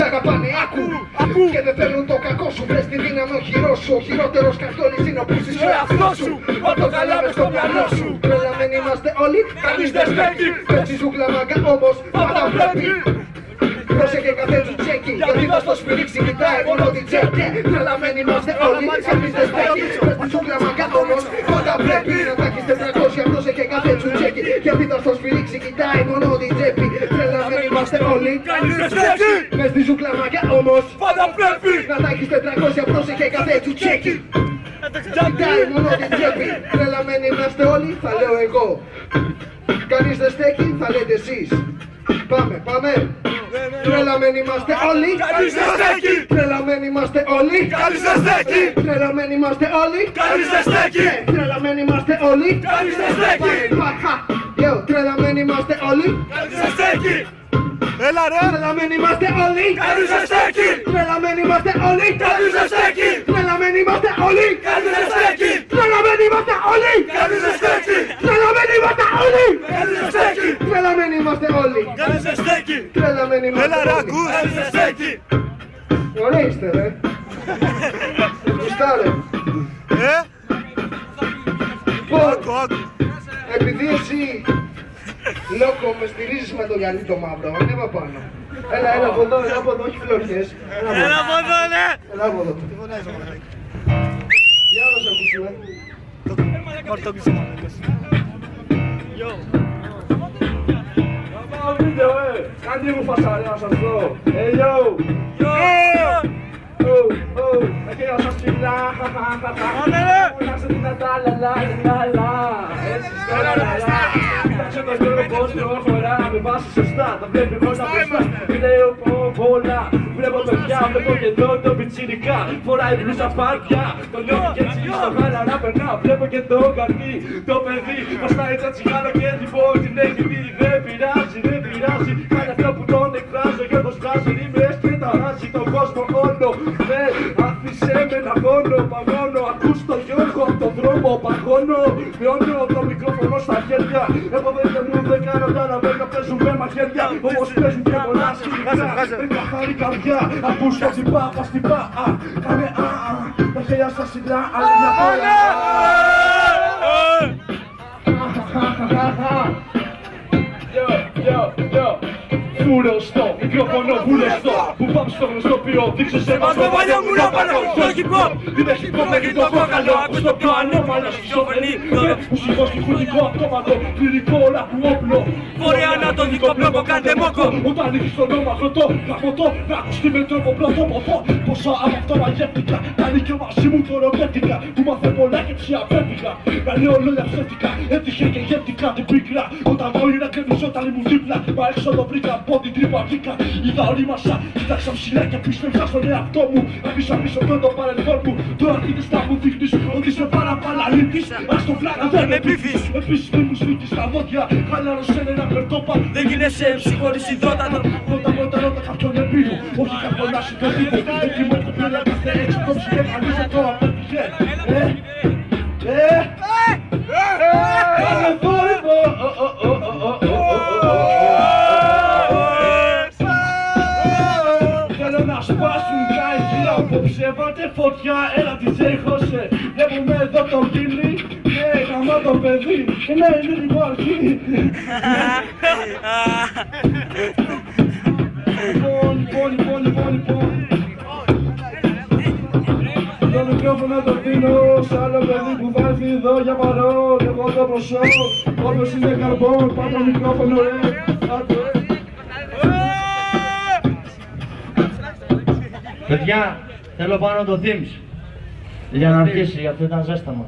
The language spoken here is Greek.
αγαπάνε, άκου. Και δεν θέλουν το κακό σου. Βρες τη δύναμη ο χειρός σου. Ο χειρότερος καρτώνης είναι ο πούστης ο εαυτός σου. Ό,τι καλά μες στο μυαλό σου. Τρελαμένοι είμαστε όλοι, κανείς δεν στέκει. Πες τη ζούγκλα μάγκα όμως, πάντα πρέπει. Πρόσεχε κάθε του τσέκι, γιατί θα στο σφυρίξει κοιτάει μόνο την τσέκι. Τρελαμένοι είμαστε όλοι, κανείς δεν στέκει. Πες τη ζούγκλα μάγκα όμως, πάντα πρέπει. Να τα έχεις 400, πρόσεχε κάθε του τσέκι, γιατί θα στο σφυρίξει κοιτάει μόνο την τσέπη. Τρελαμένοι είμαστε όλοι, κανείς δεν στέκει. Πες τη ζούγκλα μάγκα όμως, πάντα πρέπει. να τα έχεις 400, πρόσεχε κάθε του τσέκι. Κοιτάει μόνο την τσέπη. Τρελαμένοι είμαστε όλοι, θα λέω εγώ. Κανείς δεν στέκει, θα λέτε εσείς. Πάμε. Τρελαμένοι είμαστε όλοι, κανείς δεν στέκει. Τρελαμένοι είμαστε όλοι, Κανείς δεν στέκει. Τρελαμένοι είμαστε όλοι, Κανείς δεν στέκει. Τρελαμένοι είμαστε όλοι, Κανείς δεν στέκει. Τρελαμένοι είμαστε όλοι, Κανείς δεν στέκει. Έλα ρε. τρελαμένοι είμαστε όλοι, Κανείς δεν στέκει. τρελαμένοι είμαστε όλοι, Κανείς δεν στέκει. τρελαμένοι είμαστε όλοι, Κανείς δεν στέκει. τρελαμένοι είμαστε όλοι, Κανείς δεν στέκει. τρελαμένοι είμαστε όλοι, Κανείς δεν στέκει. τρελαμένοι είμαστε όλοι, Κανείς δεν στέκει. τρελαμένοι είμαστε Έλα ρε όλοι. ακούς. Κανείς δεν στέκει. Ωραία είστε ρε. Γουστάρε. Άκου. Επειδή εσύ Λόκο με στηρίζεις με το γυαλί το μαύρο, ανέβα πάνω. Έλα από εδώ, όχι φλωριές. Έλα από εδώ ναι. Έλα από εδώ. Για να σε ακούσουμε. Πάρ' το κλείσιμο. Πάω βίντεο, κάντε μου φασαρία να σας δω. Yo! Τα χέρια σας ψηλά, να σε δυνατά, λαλά. Έτσι στέλα, κοίταξε τον κύριο πώς προχωρά, με βάση σωστά, τα βλέπει όλα μπροστά. Λέω πολλά, βλέπω παιδιά, βλέπω και εδώ το πιτσιρικά. Φοράει μπλούζα φάρκια, το νιώθει και έτσι στο χαλαρά περνά. Βλέπω και το καρδί, το παιδί, παστάει τα τσιγάρα και λοιπόν την έχει δει. Δεν πειράζει, κάνει αυτό που τον εκφράζω. Γιώργος Γκάζερ είμαι και ταράζει τον κόσμο όλο. Άφησε με να παγώνω, ακούς το Γιώργο απ' τον δρόμο, παγώνω. Μειώνω το μικρόφωνο στα χέρια. Εγώ δεν κάνω τα λαβέρνα, παίζουν με μαχαίρια. Όμως παίζουν και πολλά σκηνικά, με καθαρή καρδιά. Ακούς το χτυπά, κάνε τα χέρια στα σιλά, άλλη μια φορά. Φούρω στο μικρόφωνο, βουλωστό. Που πάμε στο γνωστοποιώ, δείξε σε μας το παλιό μου να πάρω στο hip-hop. Είναι hip-hop μέχρι το κόκαλο, ακούς το πιο ανώμαλο σχιζοφρενή. Που σηκώσει χουνικό αυτόματο, κληρικό ραπ όπλο. Ωραία ανατολικό μπλόκο, κάντε μόκο. Όταν ανοίγεις τον νόμο αγροτό, γαμωτό, να ακουστεί με τρόπο πρώτο ποτό. Πόσα από αυτό μαγεύτηκα, να νίκιο μαζί μου θωροπέτηκα. Του μάθε πολλά και ψιαπέτηκα. Να λέω λόγια ψεύτικα, έτυχε και γεύτηκα την πίκρα. Όταν όνειρα κρεμιζόταν ήμουν δίπλα, μα έξω το βρήκα από την τρύπα βγήκα. Είδα ορίμασα, κοίταξα ψηλά και πίστευα στον εαυτό μου. Αφήσω πρώτο παρελθόν μου. Τώρα είδες να μου δείχνεις ότι είσαι παραπαλαλήτης. Ας το φλάρα δεν με πείθεις. Επίσης μη μου σφίγγεις τα δόντια. Χαλάρωσε ένα περτόπα. Δεν γίνεσαι ψυχόρης υδρότατο. Πρώτα κάποιον εμπειρού. Όχι κάποιον ασυντοτύπου. Εκεί μου έχω πλέον κάθε έτσι το ψυχέ. Κανείς το απέτυχε. Κάνε θόρυβο. Θέλω να σπάσουν τα ηχεία απόψε. Βάλτε φωτιά, έλα τη Τζέιχωσε. Βλέπουμε εδώ το Μπίλι. Ναι, γαμά το παιδί. Ναι, είναι λίγο αρχή. Λοιπόν. Το μικρόφωνο το δίνω σ' άλλο παιδί που βάζει εδώ για παρόν. Εγώ το προσώ, όπως είναι καρμπόν. Πάω το μικρόφωνο ρε. Παιδιά, θέλω πάνω το Themes για να αρχίσει, γιατί ήταν ζέσταμα.